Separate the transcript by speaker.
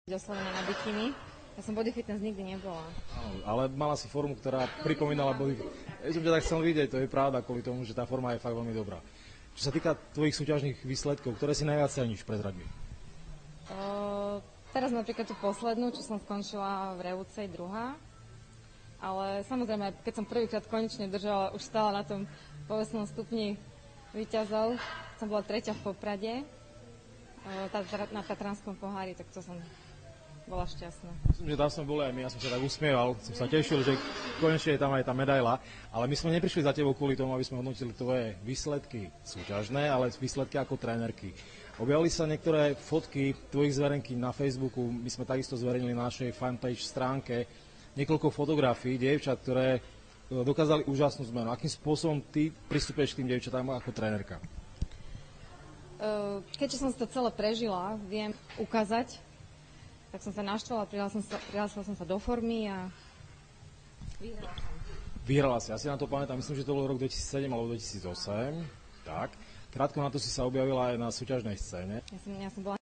Speaker 1: oslovene na bikini. Ja som body fitness nikdy nebola.
Speaker 2: Áno, ale mala si formu, ktorá pripomínala body. Ja som ťa tak chcel vidieť, to je pravda, kvôli tomu, že tá forma je fakt veľmi dobrá. Čo sa týka tvojich súťažných výsledkov, ktoré si najviac ceníš, prezraď mi?
Speaker 1: Teraz napríklad tú poslednú, čo som skončila v Revúcej, druhá. Ale samozrejme, keď som prvýkrát konečne držala, už stála na tom povestnom stupni víťazov, som bola tretia v Poprade na Tatranskom pohári, tak to som bola šťastná.
Speaker 2: Myslím, že tam sme boli aj my, ja som sa tak usmieval, som sa tešil, že konečne je tam aj tá medaila, ale my sme neprišli za tebou kvôli tomu, aby sme hodnotili tvoje výsledky súťažné, ale výsledky ako trénerky. Objavili sa niektoré fotky tvojich zverenky na Facebooku, my sme takisto zverejnili na našej fanpage stránke niekoľko fotografií dievčat, ktoré dokázali úžasnú zmenu. Akým spôsobom ty pristupuješ k tým dievčatám ako trénerka?
Speaker 1: Keďže som si to celé prežila, viem ukázať, tak som sa naštvala, prihlásila som sa do formy a vyhrala som.
Speaker 2: Vyhrala si, ja si na to pamätám, myslím, že to bol rok 2007 alebo 2008. Tak. Krátko na to si sa objavila aj na súťažnej scéne.
Speaker 1: Ja som bola